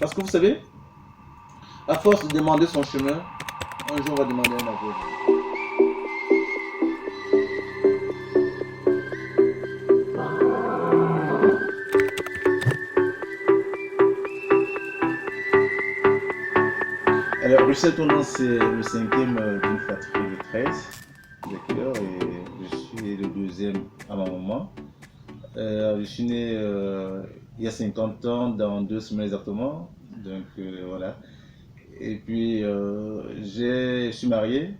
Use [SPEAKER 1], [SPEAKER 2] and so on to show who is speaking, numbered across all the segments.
[SPEAKER 1] Parce que vous savez, à force de demander son chemin, un jour on va demander un aveugle. Alors, Bruxelles Tournant, c'est le cinquième d'une fratrie de 13, d'accord, et je suis le deuxième à ma maman. Je suis né il y a 50 ans, dans 2 semaines exactement, donc voilà. Et puis, je suis marié,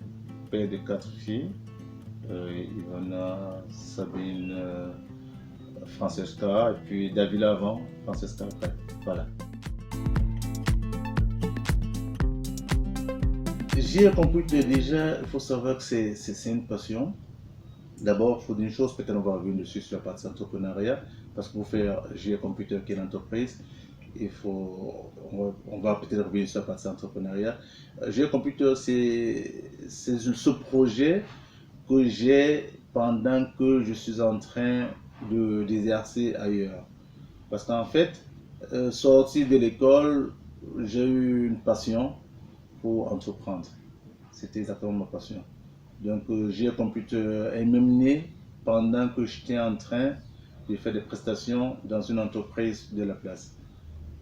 [SPEAKER 1] père de 4 filles, Ivana, Sabine, Francesca, et puis Davila avant, Francesca après, voilà. J'ai computer déjà, il faut savoir que c'est une passion. D'abord, il faut dire une chose, peut-être on va revenir dessus sur la partie entrepreneuriat, parce que pour faire GR Computer qui est l'entreprise, on va peut-être revenir sur la partie entrepreneuriat. GR Computer, c'est ce projet que j'ai pendant que je suis en train d'exercer ailleurs. Parce qu'en fait, sorti de l'école, j'ai eu une passion pour entreprendre. C'était exactement ma passion. Donc, GR Computer est même né pendant que j'étais en train de faire des prestations dans une entreprise de la place.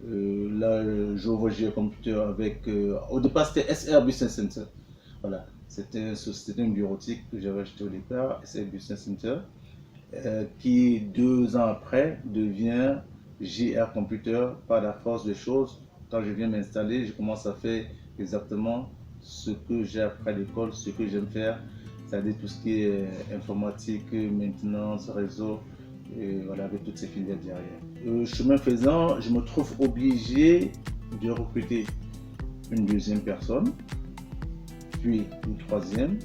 [SPEAKER 1] Là, j'ouvre GR Computer avec. Au départ, c'était SR Business Center. Voilà. C'était une bureautique que j'avais acheté au départ, SR Business Center, qui 2 ans après devient GR Computer par la force des choses. Quand je viens m'installer, je commence à faire exactement ce que j'ai appris à l'école, ce que j'aime faire, c'est-à-dire tout ce qui est informatique, maintenance, réseau, et voilà, avec toutes ces filières derrière. Chemin faisant, je me trouve obligé de recruter une deuxième personne, puis une troisième.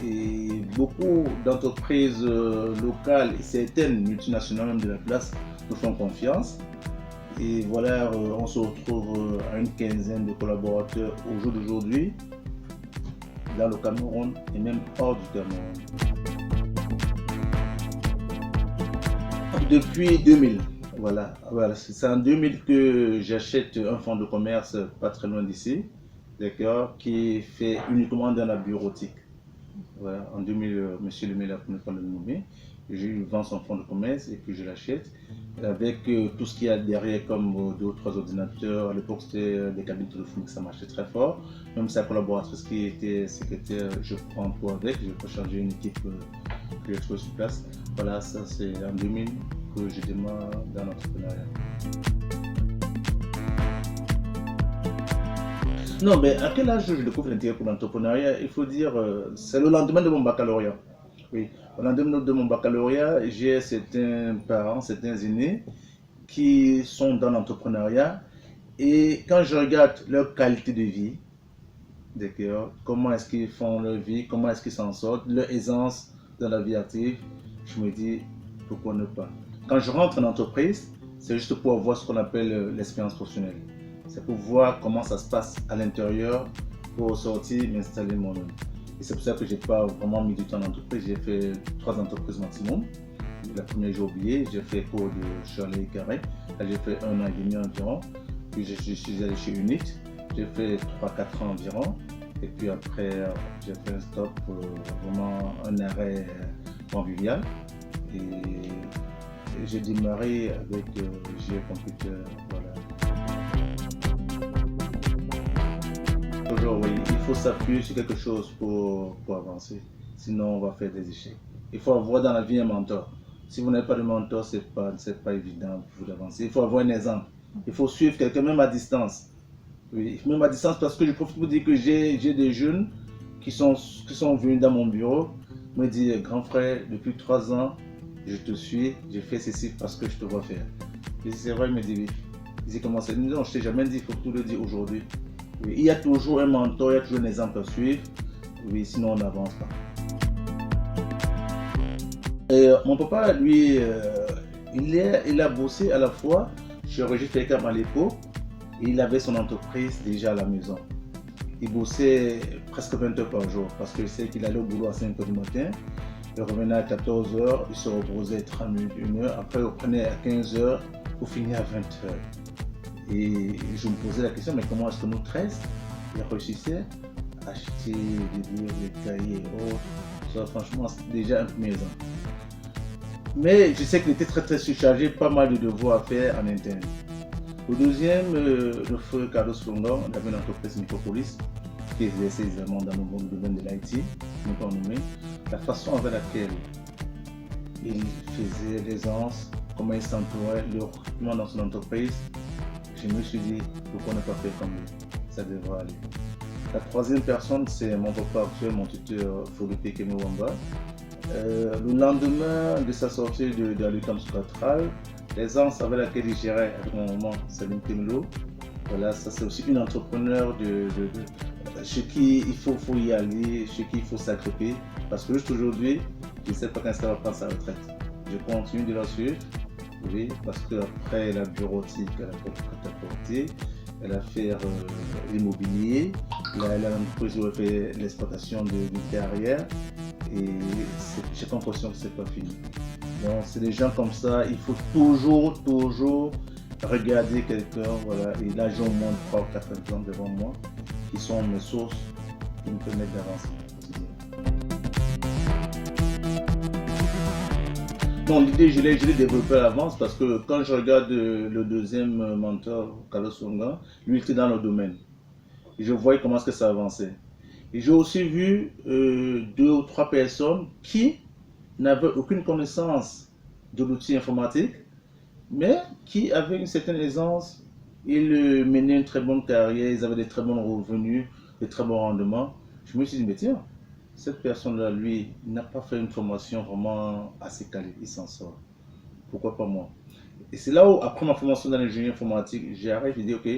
[SPEAKER 1] Et beaucoup d'entreprises locales et certaines multinationales même de la place nous font confiance. Et voilà, on se retrouve à une quinzaine de collaborateurs au jour d'aujourd'hui, dans le Cameroun et même hors du Cameroun. Depuis 2000, voilà, c'est en 2000 que j'achète un fonds de commerce pas très loin d'ici, d'accord, qui fait uniquement dans la bureautique. Voilà, en 2000, monsieur le maire a pris le de nommer. Je vends son fonds de commerce et puis je l'achète avec tout ce qu'il y a derrière comme 2 ou 3 ordinateurs. À l'époque, c'était des cabines téléphoniques, ça marchait très fort. Même sa collaboratrice qui était secrétaire, je prends un pot avec, je peux changer une équipe que j'ai trouvée sur place. Voilà, ça c'est en 2000 que je démarre dans l'entrepreneuriat. Non, mais à quel âge je découvre l'intérêt pour l'entrepreneuriat? Il faut dire, c'est le lendemain de mon baccalauréat. Oui, au lendemain de mon baccalauréat, j'ai certains parents, certains aînés qui sont dans l'entrepreneuriat. Et quand je regarde leur qualité de vie, d'accord, comment est-ce qu'ils font leur vie, comment est-ce qu'ils s'en sortent, leur aisance dans la vie active, je me dis, pourquoi ne pas? Quand je rentre en entreprise, c'est juste pour avoir ce qu'on appelle l'expérience professionnelle. C'est pour voir comment ça se passe à l'intérieur, pour sortir, m'installer moi-même. Et c'est pour ça que je n'ai pas vraiment mis du temps en entreprise. J'ai fait 3 entreprises maximum. La première, j'ai oublié, j'ai fait cours de Charlie Carré. Là, j'ai fait 1 an et demi environ. Puis je suis allé chez Unit. J'ai fait 3-4 ans environ. Et puis après, j'ai fait un stop, vraiment un arrêt convivial. Et j'ai démarré avec GR Computer. Voilà. Toujours, oui, il faut s'appuyer sur quelque chose pour avancer. Sinon, on va faire des échecs. Il faut avoir dans la vie un mentor. Si vous n'avez pas de mentor, ce n'est pas évident pour vous d'avancer. Il faut avoir un exemple. Il faut suivre quelqu'un, même à distance. Oui, même à distance, parce que je profite pour vous dire que j'ai des jeunes qui sont venus dans mon bureau, me dire, grand frère, depuis 3 ans, je te suis, j'ai fait ceci parce que je te vois faire. Je dis, c'est vrai, il me dit, oui. Il dit, comment c'est? Non, je ne t'ai jamais dit, il faut tout le dire aujourd'hui. Oui, il y a toujours un mentor, il y a toujours un exemple à suivre. Oui, sinon on n'avance pas. Et mon papa, lui, il a bossé à la fois chez Régis Fécam à l'époque et il avait son entreprise déjà à la maison. Il bossait presque 20 heures par jour parce qu'il sait qu'il allait au boulot à 5 heures du matin. Il revenait à 14 heures, il se reposait 30 minutes, 1 heure. Après, il reprenait à 15 heures pour finir à 20 heures. Et je me posais la question, mais comment est-ce que nos 13 ils réussissaient à acheter des livres, des cahiers et autres. Ça, franchement, c'était déjà un premier exemple. Mais je sais qu'il était très surchargé, pas mal de devoirs à faire en interne. Le deuxième, le frère Carlos Flongon, il avait une entreprise Micropolis qui exerçait également dans le domaine de l'IT, ne pas nommer. La façon avec laquelle il faisait l'aisance, comment il s'entourait, le recrutement dans son entreprise, je me suis dit, pourquoi ne pas faire comme lui? Ça devrait aller. La troisième personne, c'est mon papa actuel, mon tuteur Felipe Kemewamba. Le lendemain de sa sortie de la lutte ancestrale, l'aisance avec laquelle il gérait à mon moment, Salim Temelo. Voilà, ça c'est aussi une entrepreneur chez qui il faut y aller, chez qui il faut s'agripper. Parce que juste aujourd'hui, je ne sais pas quand ça va prendre sa retraite. Je continue de la suivre, oui, parce qu'après la bureautique, elle a fait le prêt-à-porter, elle a fait l'immobilier, elle a une entreprise où elle fait l'exploitation de carrière. Et j'ai l'impression que c'est pas fini. Donc c'est des gens comme ça, il faut toujours regarder quelqu'un, voilà. Et là j'ai au moins 3 ou 4 exemples devant moi qui sont mes sources qui me permettent d'avancer au quotidien. Bon, l'idée je l'ai développée à l'avance parce que quand je regarde le deuxième mentor, Carlos Songa, lui il était dans le domaine. Et je voyais comment est-ce que ça avançait. Et j'ai aussi vu 2 ou 3 personnes qui n'avaient aucune connaissance de l'outil informatique, mais qui avaient une certaine aisance. Ils menaient une très bonne carrière, ils avaient des très bons revenus, des très bons rendements. Je me suis dit, mais tiens, cette personne-là, lui, n'a pas fait une formation vraiment assez calée, il s'en sort. Pourquoi pas moi? Et c'est là où, après ma formation dans l'ingénierie informatique, j'ai arrêté, j'ai dit, ok,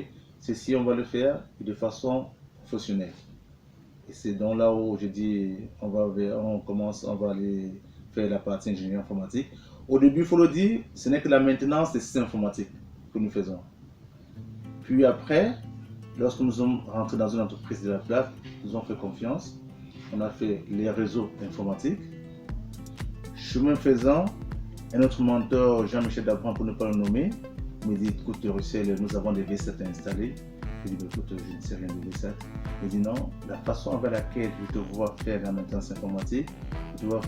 [SPEAKER 1] ceci, on va le faire de façon professionnelle. Et c'est donc là où je dis, on va aller faire la partie ingénierie informatique. Au début, il faut le dire, ce n'est que la maintenance des systèmes informatiques que nous faisons. Puis après, lorsque nous sommes rentrés dans une entreprise de la plaque, nous avons fait confiance. On a fait les réseaux informatiques. Chemin faisant, un autre mentor, Jean-Michel Dabran, pour ne pas le nommer, me dit, écoute, Russell, nous avons des V7 installés. Je dis, écoute, je ne sais rien de V7. Il dit non, la façon avec laquelle je te vois faire la maintenance informatique, tu dois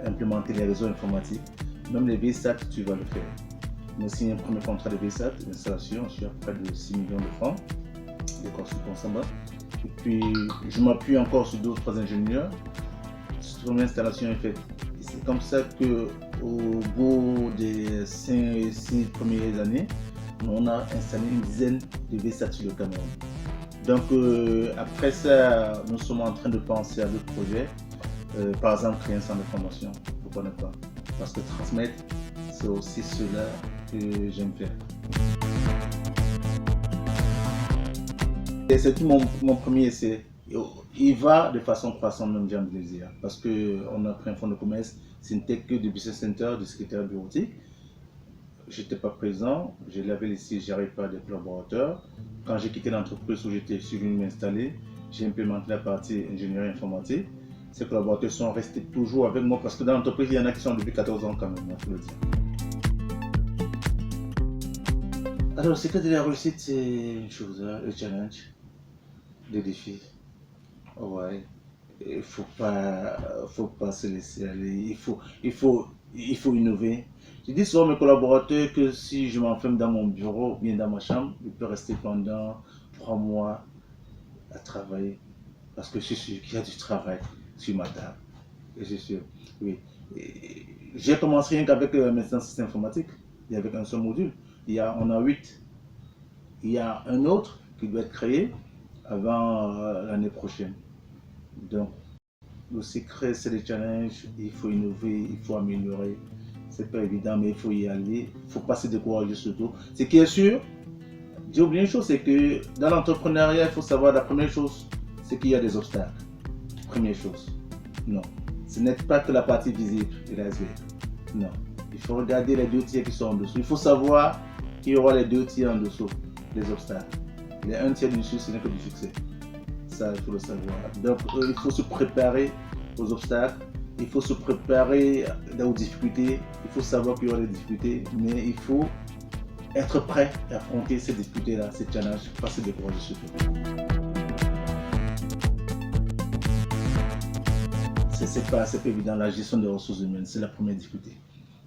[SPEAKER 1] implémenter les réseaux informatiques, même les VSAT, tu vas le faire. Je me signe un premier contrat de VSAT, d'installation, je suis à près de 6 millions de francs, les consultants s'en battent. Et puis, je m'appuie encore sur d'autres ingénieurs. Cette première installation est faite. Et c'est comme ça qu'au bout des 5-6 premières années, on a installé une dizaine de VSAT sur le Cameroun. Donc après ça, nous sommes en train de penser à d'autres projets. Par exemple, créer un centre de formation, pourquoi ne pas? Parce que transmettre, c'est aussi cela que j'aime faire. Et c'est tout mon premier essai. Il va de façon croissante, même j'ai envie de le dire. Parce qu'on a pris un fonds de commerce, c'est une tech de business center, de secrétaire bureautique. Je n'étais pas présent, je l'avais laissé gérer par des collaborateurs. Quand j'ai quitté l'entreprise où j'étais venu m'installer, j'ai implémenté la partie ingénierie informatique. Ces collaborateurs sont restés toujours avec moi parce que dans l'entreprise, il y en a qui sont depuis 14 ans quand même, il faut le dire. Alors, le secret de la réussite, c'est une chose, le challenge, les défis. Ouais, il ne faut pas se laisser aller, il faut innover. Je dis souvent à mes collaborateurs que si je m'enferme dans mon bureau ou bien dans ma chambre, je peux rester pendant 3 mois à travailler parce que je suis sûr qu'il y a du travail sur ma table. Et je suis sûr, oui. J'ai commencé rien qu'avec la maintenance système informatique, et avec un seul module. On a 8. Il y a un autre qui doit être créé avant l'année prochaine. Donc, le secret, c'est le challenge, il faut innover, il faut améliorer. C'est pas évident, mais il faut y aller. Il ne faut pas se décourager surtout. Ce qui est sûr, j'ai oublié une chose, c'est que dans l'entrepreneuriat, il faut savoir la première chose, c'est qu'il y a des obstacles. Première chose. Non. Ce n'est pas que la partie visible de l'iceberg. Non. Il faut regarder les 2 tiers qui sont en dessous. Il faut savoir qu'il y aura les 2 tiers en dessous, les obstacles. Les 1 tiers du dessus, ce n'est que du succès. Ça, il faut le savoir. Donc, il faut se préparer aux obstacles. Il faut se préparer aux difficultés. Il faut savoir qu'il y aura des difficultés, mais il faut être prêt à affronter ces difficultés-là, ces challenges, pas se décourager surtout. C'est pas évident, la gestion des ressources humaines, c'est la première difficulté.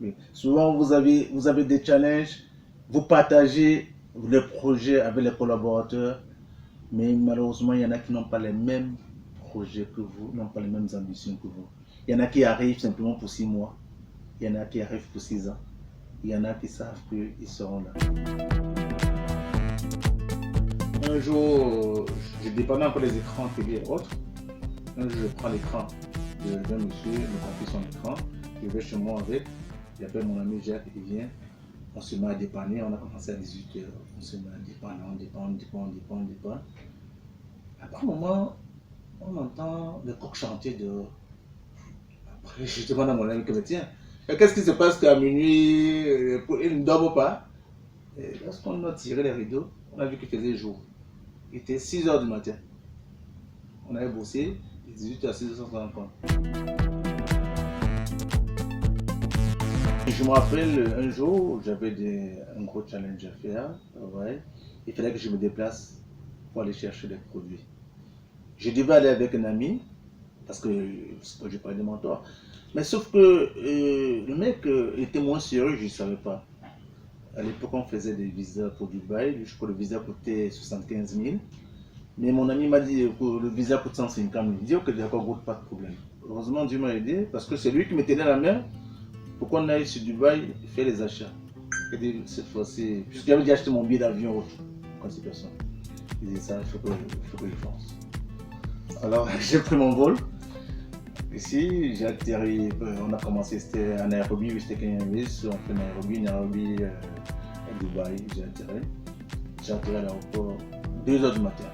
[SPEAKER 1] Oui. Souvent, vous avez des challenges, vous partagez les projets avec les collaborateurs, mais malheureusement, il y en a qui n'ont pas les mêmes projets que vous, n'ont pas les mêmes ambitions que vous. Il y en a qui arrivent simplement pour 6 mois, il y en a qui arrivent pour 6 ans, il y en a qui savent qu'ils seront là. Un jour, je dépendais encore des écrans télé et autres. Un jour, je prends l'écran d'un monsieur, me confie son écran, je vais chez moi avec, j'appelle mon ami Jacques, il vient, on se met à dépanner, on a commencé à 18h, on se met à dépanner, on dépanne. Après un moment, on entend le coq chanter dehors. Après, je demande à mon ami, tiens, qu'est-ce qui se passe qu'à minuit, il ne dort pas? Et lorsqu'on a tiré les rideaux, on a vu qu'il faisait jour. Il était 6h du matin. On avait bossé, de 18h à 6h50. Je me rappelle un jour, j'avais un gros challenge à faire. Ouais. Il fallait que je me déplace pour aller chercher des produits. Je devais aller avec un ami, parce que je parlais de mentor. Mais sauf que le mec était moins sérieux, je ne savais pas. À l'époque, on faisait des visas pour Dubaï. Je crois que le visa coûtait 75 000. Mais mon ami m'a dit que le visa coûte 150 000. Il dit ok, d'accord, pas de problème. Heureusement, Dieu m'a aidé parce que c'est lui qui me tenait la main pour qu'on aille sur Dubaï faire les achats. Et dit, cette fois-ci, puisque j'avais déjà acheté mon billet d'avion quand c'est personne. Il dit ça, il faut que je pense. Alors, j'ai pris mon vol. Ici, j'ai atterri, on a commencé, c'était à Nairobi, c'était Kenya Airways, on fait Nairobi, Dubaï, j'ai atterri à l'aéroport 2h du matin.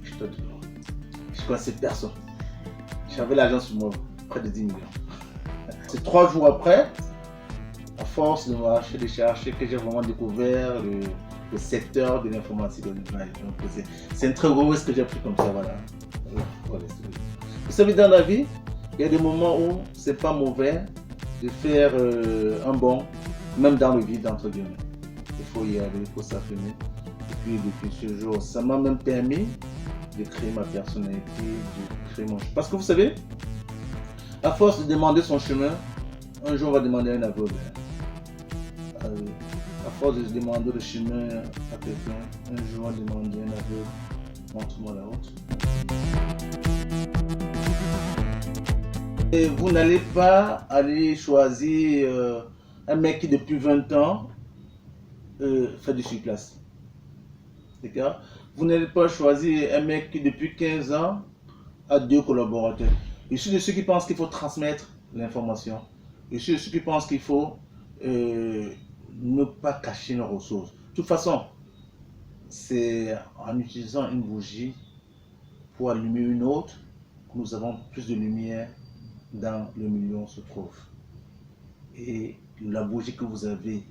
[SPEAKER 1] Je connaissais personne. J'avais l'argent sur moi, près de 10 millions. C'est 3 jours après, à force de marcher, de chercher, que j'ai vraiment découvert le secteur de l'informatique au Dubaï. C'est un très gros risque que j'ai pris comme ça, voilà. Vous savez, dans la vie, il y a des moments où c'est pas mauvais de faire un bond, même dans le vide, entre guillemets. Il faut y aller, il faut s'affirmer. Et puis depuis ce jour, ça m'a même permis de créer ma personnalité, de créer mon chemin. Parce que vous savez, à force de demander son chemin, un jour on va demander un aveugle. À force de demander le chemin à quelqu'un, un jour on va demander un aveugle, montre-moi la route. Et vous n'allez pas aller choisir un mec qui depuis 20 ans fait du surplace. D'accord? Vous n'allez pas choisir un mec qui depuis 15 ans a 2 collaborateurs. Je suis de ceux qui pensent qu'il faut transmettre l'information. Je suis de ceux qui pensent qu'il faut ne pas cacher nos ressources. De toute façon, c'est en utilisant une bougie pour allumer une autre que nous avons plus de lumière dans le milieu où on se trouve. Et la bougie que vous avez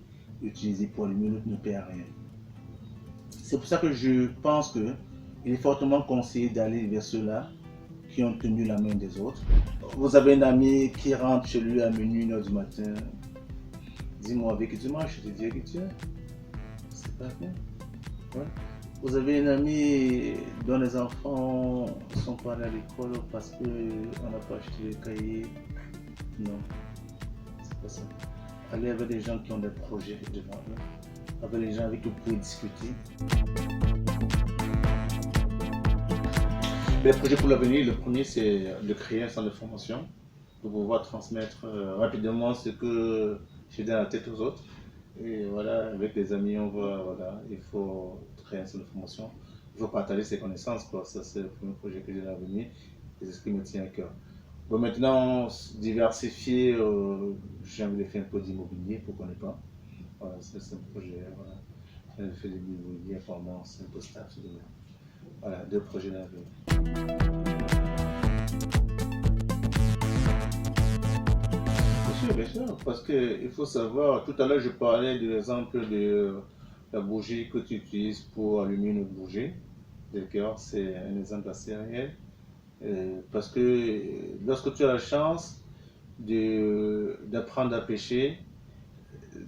[SPEAKER 1] utilisée pour allumer l'autre ne perd rien. C'est pour ça que je pense qu'il est fortement conseillé d'aller vers ceux-là qui ont tenu la main des autres. Vous avez un ami qui rentre chez lui à minuit, 1h du matin. Dis-moi avec qui tu marches, je te dis avec qui tu es. C'est pas bien. Ouais. Vous avez un ami dont les enfants ne sont pas allés à l'école parce qu'on n'a pas acheté les cahiers. Non, c'est pas ça. Allez avec des gens qui ont des projets devant eux, avec les gens avec qui vous pouvez discuter. Les projets pour l'avenir, le premier c'est de créer un centre de formation pour pouvoir transmettre rapidement ce que j'ai dans la tête aux autres. Et voilà, avec les amis, on va, voilà, il faut créer un centre de formation. Il faut partager ses connaissances, quoi. Ça, c'est le premier projet que j'ai à l'avenir et c'est ce qui me tient à cœur. Bon, maintenant, diversifier, j'ai envie de faire un peu d'immobilier, pourquoi pas. Voilà, c'est un projet, voilà. J'ai fait de l'immobilier, apparemment, c'est un peu stable. Voilà, 2 projets à l'avenir. Bien sûr, parce qu'il faut savoir, tout à l'heure je parlais de l'exemple de la bougie que tu utilises pour allumer une bougie. D'accord, c'est un exemple assez réel. Parce que lorsque tu as la chance d'apprendre à pêcher,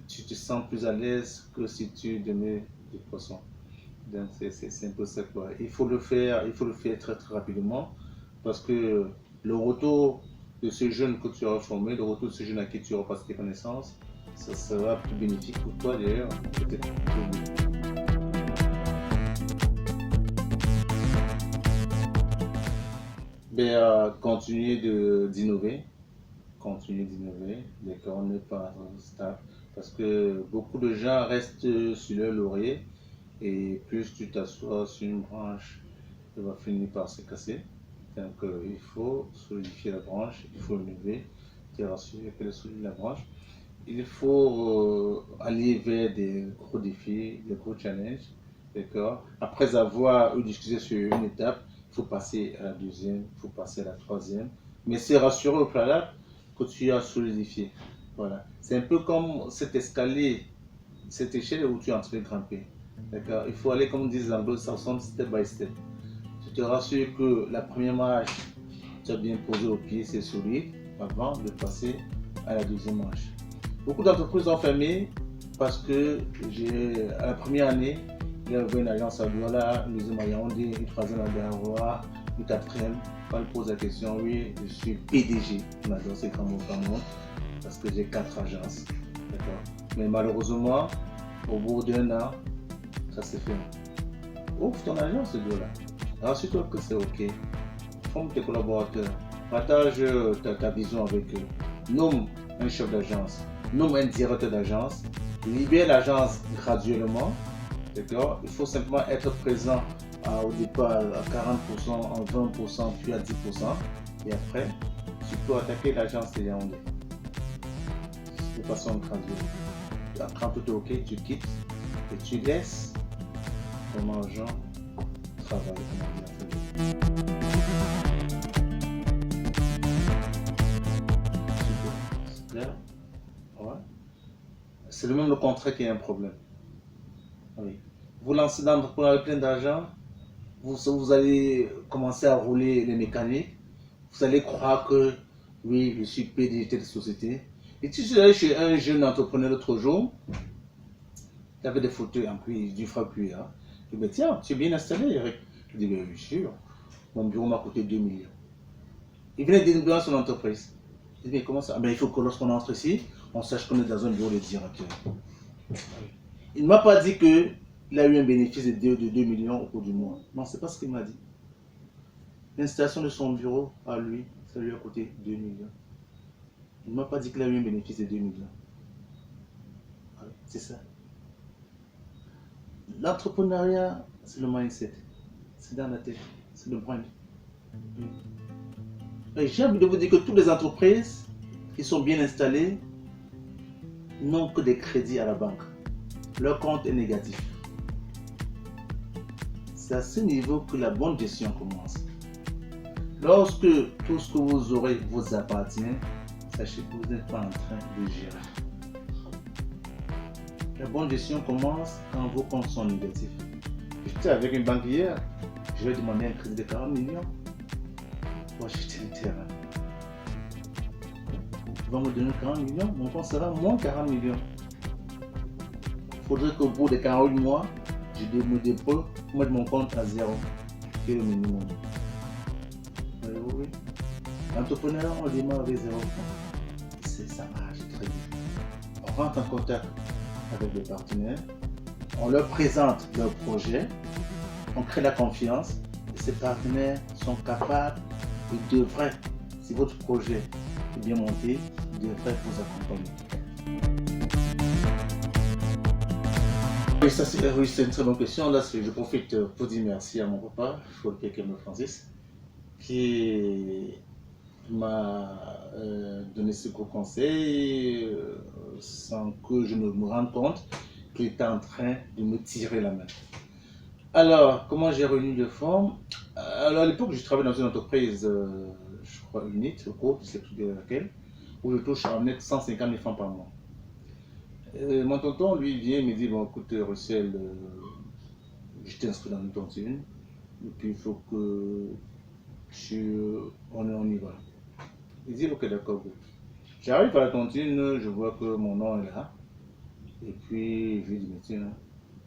[SPEAKER 1] tu te sens plus à l'aise que si tu donnais du poisson. Donc c'est un peu ça quoi. Il faut le faire très très rapidement parce que le retour de ce jeune que tu auras formé, le retour de ce jeune à qui tu auras passé tes connaissances, ça sera plus bénéfique pour toi d'ailleurs, peut-être pour lui. Continuer d'innover, d'accord, ne pas stable, parce que beaucoup de gens restent sur leur laurier et plus tu t'assois sur une branche, elle va finir par se casser. Donc il faut solidifier la branche, il faut lever, tu es rassuré qu'elle est solide la branche. Il faut aller vers des gros défis, des gros challenges, d'accord. Après avoir eu discuté sur une étape, il faut passer à la deuxième, il faut passer à la troisième, mais c'est rassuré au préalable que tu as solidifié. Voilà. C'est un peu comme cet escalier, cette échelle où tu es en train de grimper. D'accord. Il faut aller, comme disent les anglo-saxons, step by step. Tu te rassures que la première marche, tu as bien posé au pied, c'est solide, avant de passer à la deuxième marche. Beaucoup d'entreprises ont fermé parce que à la première année, il y avait une agence à Douala, une deuxième à Yaoundé, une troisième à Béharoua, une quatrième. Quand on pose la question, oui, je suis PDG. On adore ces grands mots parce que j'ai 4 agences. Mais malheureusement, au bout d'un an, ça s'est fait. Ouvre ton agence, ce là. Rassure-toi que c'est OK. Forme tes collaborateurs. Partage ta vision avec eux. Nomme un chef d'agence. Nomme un directeur d'agence. Libère l'agence graduellement. D'accord. Il faut simplement être présent au départ à 40%, en 20%, puis à 10%. Et après, tu peux attaquer l'agence de Yaoundé. De façon graduelle. Quand tout est OK, tu quittes et tu laisses ton agent travailler. Ouais. C'est le même le contrat qui est un problème. Oui. Vous lancez dans l'entrepreneuriat plein d'argent, vous allez commencer à rouler les mécaniques, vous allez croire que oui, je suis PDG de société. Et tu suis allé chez un jeune entrepreneur l'autre jour, il avait des fauteuils en cuir, du frais cuir. Hein. Je lui dis, tiens, tu es bien installé, Eric. Je dis, bien sûr, mon bureau m'a coûté 2 millions. Il venait d'inaugurer son entreprise. Je dis, mais comment ça? Il faut que lorsqu'on entre ici, on sache qu'on est dans un bureau de directeur. Il ne m'a pas dit qu'il a eu un bénéfice de 2 millions au cours du mois. Non, ce n'est pas ce qu'il m'a dit. L'installation de son bureau à lui, ça lui a coûté 2 millions. Il ne m'a pas dit qu'il a eu un bénéfice de 2 millions. C'est ça. L'entrepreneuriat, c'est le mindset. C'est dans la tête. C'est le brand. J'ai envie de vous dire que toutes les entreprises qui sont bien installées n'ont que des crédits à la banque. Leur compte est négatif. C'est à ce niveau que la bonne gestion commence. Lorsque tout ce que vous aurez vous appartient, sachez que vous n'êtes pas en train de gérer. La bonne gestion commence quand vos comptes sont négatifs. J'étais avec une banque hier, je lui ai demandé un crédit de 40 millions pour acheter un terrain. Ils vont me donner 40 millions, mon compte sera moins 40 millions. Il faudrait qu'au bout de 48 mois, je me débrouille pour mettre mon compte à zéro, qui est le minimum. Oui. L'entrepreneur, on démarre avec 0 francs. Ça marche très bien. On rentre en contact avec les partenaires, on leur présente leur projet, on crée la confiance et ces partenaires sont capables et devraient, si votre projet est bien monté, ils devraient vous accompagner. Oui, c'est une très bonne question. Là, je profite pour dire merci à mon papa, Folke Francis, qui m'a donné ce gros conseil sans que je ne me rende compte qu'il était en train de me tirer la main. Alors, comment j'ai réuni de fonds? Alors, à l'époque, je travaillais dans une entreprise, je crois, Unit, le groupe, je ne sais plus laquelle, où je touche en net 150 000 francs par mois. Mon tonton, lui, vient et me dit, bon, écoute, Russell, je t'inscris dans une tontine, et puis il faut que on y va. Il dit, ok, d'accord. J'arrive à la tontine, je vois que mon nom est là. Et puis, je lui ai dit, mais tiens,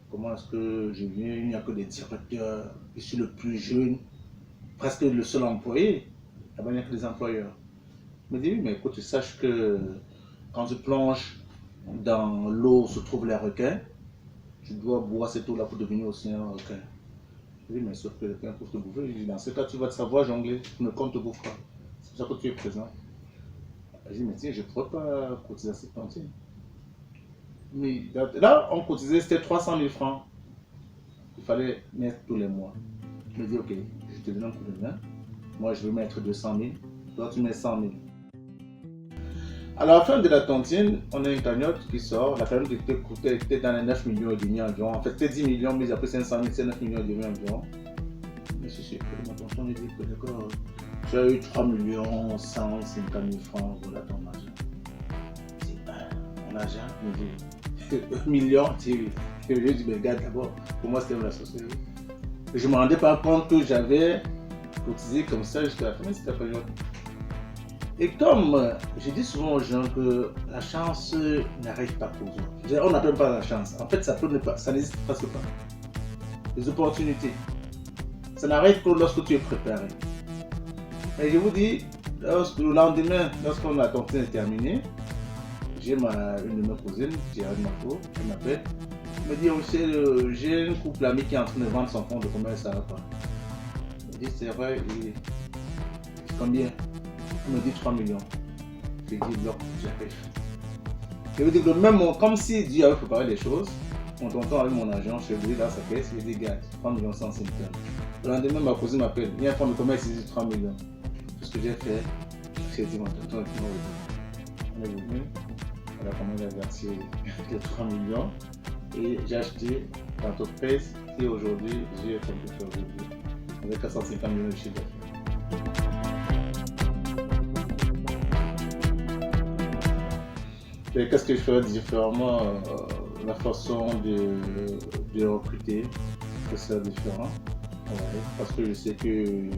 [SPEAKER 1] comment est-ce que je viens? Il n'y a que des directeurs, je suis le plus jeune, presque le seul employé. Là-bas, il n'y a que des employeurs. Il me dit, oui, mais écoute, sache que quand tu plonges dans l'eau où se trouvent les requins, tu dois boire cette eau-là pour devenir aussi un requin. Je lui ai dit, mais sauf que les requins peuvent te bouffer. Je lui ai dit, dans ce cas, tu vas te savoir jongler, le compte te bouffera. C'est pour ça que tu es présent. Je lui ai dit, mais tiens, je ne pourrais pas cotiser à cette cantine. Mais là, on cotisait, c'était 300 000 francs. Il fallait mettre tous les mois. Je me dis, ok, je te donne un coup de main. Moi, je vais mettre 200 000. Toi, tu mets 100 000. À la fin de la tontine, on a une cagnotte qui sort. La cagnotte était dans les 9 millions et demi environ. En fait, c'était 10 millions, mais après 500 000, c'est 9 millions et demi environ. Mais c'est sûr que mon tonton me dit que d'accord, tu as eu 3 millions 150 000 francs, voilà ton argent. Je dis, mon argent, il me dit, 1 million, je lui dis, mais regarde d'abord, pour moi c'était la société. Je ne me rendais pas compte que j'avais cotisé comme ça jusqu'à la fin de cette période. Et comme je dis souvent aux gens que la chance n'arrive pas pour vous. On n'appelle pas la chance. En fait, ça n'existe presque pas. Les opportunités, ça n'arrive que lorsque tu es préparé. Et je vous dis, le lendemain, lorsqu'on a tontine terminé, j'ai une de mes cousines, Gérard Mafo, qui m'appelle. Elle me dit, j'ai un couple ami qui est en train de vendre son fonds de commerce à la part. Elle me dit, c'est vrai, et combien? Il me dit 3 millions. Je dis, bloc, j'arrive. Je veux dire que même, comme si Dieu avait préparé les choses, mon tonton avec mon argent, je suis dans sa caisse, il dit, gars, 3 millions 150. Le lendemain, ma cousine m'appelle, il y a un fonds de commerce, il dit 3 millions. Tout ce que j'ai fait, j'ai dit, mon tonton, on est venu, on a commencé à verser les 3 millions et j'ai acheté l'entreprise qui aujourd'hui, j'ai fait aujourd'hui, avec 450 millions de chiffre d'affaires. Qu'est-ce que je ferais différemment? La façon de recruter, c'est différent. Ouais, parce que je sais que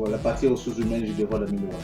[SPEAKER 1] la partie ressources humaines, je devrais l'améliorer.